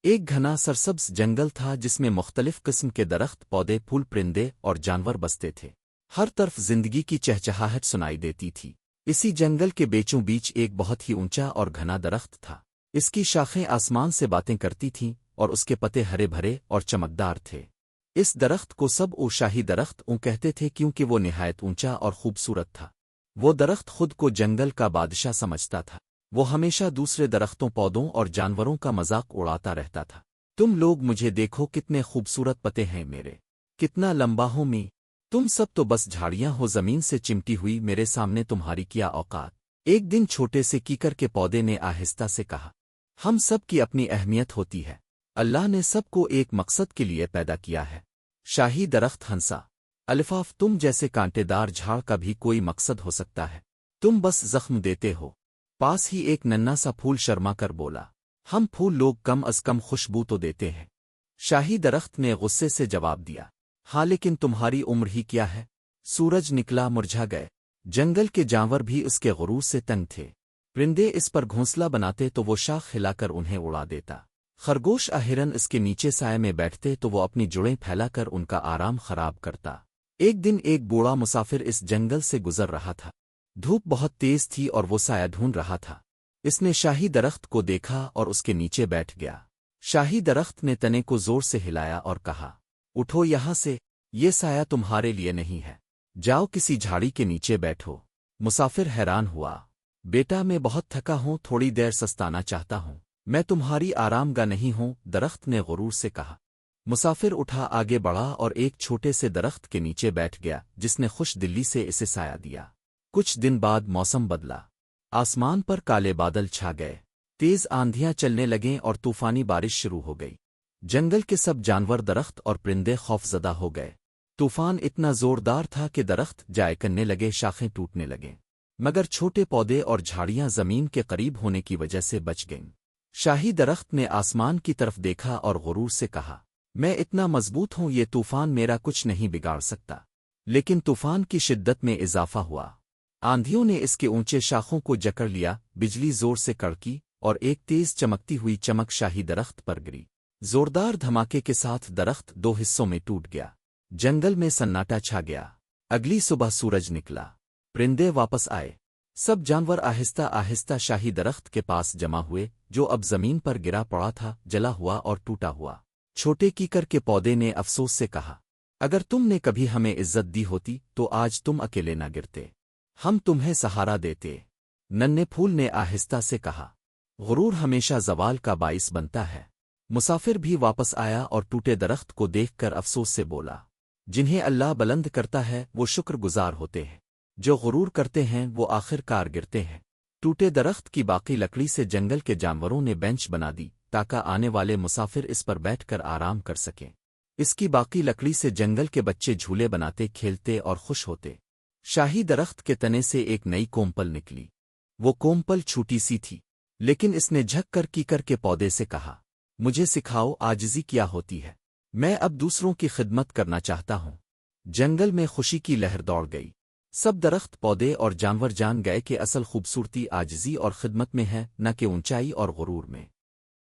ایک گھنا سرسبز جنگل تھا جس میں مختلف قسم کے درخت پودے پھول پرندے اور جانور بستے تھے۔ ہر طرف زندگی کی چہچہاہٹ سنائی دیتی تھی۔ اسی جنگل کے بیچوں بیچ ایک بہت ہی اونچا اور گھنا درخت تھا۔ اس کی شاخیں آسمان سے باتیں کرتی تھیں اور اس کے پتے ہرے بھرے اور چمکدار تھے۔ اس درخت کو سب شاہی درخت کہتے تھے کیونکہ وہ نہایت اونچا اور خوبصورت تھا۔ وہ درخت خود کو جنگل کا بادشاہ سمجھتا تھا۔ وہ ہمیشہ دوسرے درختوں پودوں اور جانوروں کا مذاق اڑاتا رہتا تھا۔ تم لوگ مجھے دیکھو، کتنے خوبصورت پتے ہیں میرے، کتنا لمبا ہوں میں، تم سب تو بس جھاڑیاں ہو زمین سے چمٹی ہوئی، میرے سامنے تمہاری کیا اوقات۔ ایک دن چھوٹے سے کیکر کے پودے نے آہستہ سے کہا، ہم سب کی اپنی اہمیت ہوتی ہے، اللہ نے سب کو ایک مقصد کے لیے پیدا کیا ہے۔ شاہی درخت ہنسا، الفاف، تم جیسے کانٹے دار جھاڑ کا بھی کوئی مقصد ہو سکتا ہے، تم بس زخم دیتے ہو۔ پاس ہی ایک ننھا سا پھول شرما کر بولا، ہم پھول لوگ کم از کم خوشبو تو دیتے ہیں۔ شاہی درخت نے غصے سے جواب دیا، ہاں لیکن تمہاری عمر ہی کیا ہے؟ سورج نکلا، مرجھا گئے، جنگل کے جانور بھی اس کے غرور سے تنگ تھے۔ پرندے اس پر گھونسلہ بناتے تو وہ شاخ ہلا کر انہیں اڑا دیتا۔ خرگوش ہرن اس کے نیچے سائے میں بیٹھتے تو وہ اپنی جڑیں پھیلا کر ان کا آرام خراب کرتا۔ ایک دن ایک بوڑھا مسافر اس جنگل سے گزر رہا تھا۔ دھوپ بہت تیز تھی اور وہ سایہ ڈھونڈ رہا تھا۔ اس نے شاہی درخت کو دیکھا اور اس کے نیچے بیٹھ گیا۔ شاہی درخت نے تنے کو زور سے ہلایا اور کہا، اٹھو یہاں سے، یہ سایہ تمہارے لیے نہیں ہے، جاؤ کسی جھاڑی کے نیچے بیٹھو۔ مسافر حیران ہوا، بیٹا میں بہت تھکا ہوں، تھوڑی دیر سستانا چاہتا ہوں، میں تمہاری آرام گاہ نہیں ہوں، درخت نے غرور سے کہا۔ مسافر اٹھا، آگے بڑھا اور ایک چھوٹے سے درخت کے نیچے بیٹھ گیا جس نے خوش دلی سے اسے سایہ دیا۔ کچھ دن بعد موسم بدلا، آسمان پر کالے بادل چھا گئے، تیز آندھیاں چلنے لگیں اور طوفانی بارش شروع ہو گئی۔ جنگل کے سب جانور، درخت اور پرندے خوفزدہ ہو گئے۔ طوفان اتنا زوردار تھا کہ درخت جائے کرنے لگے، شاخیں ٹوٹنے لگیں، مگر چھوٹے پودے اور جھاڑیاں زمین کے قریب ہونے کی وجہ سے بچ گئیں۔ شاہی درخت نے آسمان کی طرف دیکھا اور غرور سے کہا، میں اتنا مضبوط ہوں، یہ طوفان میرا کچھ نہیں بگاڑ سکتا۔ لیکن طوفان کی شدت میں اضافہ ہوا۔ آندھیوں نے اس کے اونچے شاخوں کو جکڑ لیا، بجلی زور سے کڑکی اور ایک تیز چمکتی ہوئی چمک شاہی درخت پر گری۔ زوردار دھماکے کے ساتھ درخت دو حصوں میں ٹوٹ گیا۔ جنگل میں سناٹا چھا گیا۔ اگلی صبح سورج نکلا، پرندے واپس آئے، سب جانور آہستہ آہستہ شاہی درخت کے پاس جمع ہوئے جو اب زمین پر گرا پڑا تھا، جلا ہوا اور ٹوٹا ہوا۔ چھوٹے کیکر کے پودے نے افسوس سے کہا، اگر تم نے کبھی ہمیں عزت دی ہوتی تو آج تم اکیلے نہ گرتے، ہم تمہیں سہارا دیتے۔ ننھے پھول نے آہستہ سے کہا، غرور ہمیشہ زوال کا باعث بنتا ہے۔ مسافر بھی واپس آیا اور ٹوٹے درخت کو دیکھ کر افسوس سے بولا، جنہیں اللہ بلند کرتا ہے وہ شکر گزار ہوتے ہیں، جو غرور کرتے ہیں وہ آخر کار گرتے ہیں۔ ٹوٹے درخت کی باقی لکڑی سے جنگل کے جانوروں نے بینچ بنا دی تاکہ آنے والے مسافر اس پر بیٹھ کر آرام کر سکیں۔ اس کی باقی لکڑی سے جنگل کے بچے جھولے بناتے، کھیلتے اور خوش ہوتے۔ شاہی درخت کے تنے سے ایک نئی کومپل نکلی۔ وہ کومپل چھوٹی سی تھی، لیکن اس نے جھک کر کیکر کے پودے سے کہا، مجھے سکھاؤ عاجزی کیا ہوتی ہے، میں اب دوسروں کی خدمت کرنا چاہتا ہوں۔ جنگل میں خوشی کی لہر دوڑ گئی۔ سب درخت، پودے اور جانور جان گئے کہ اصل خوبصورتی عاجزی اور خدمت میں ہے، نہ کہ اونچائی اور غرور میں۔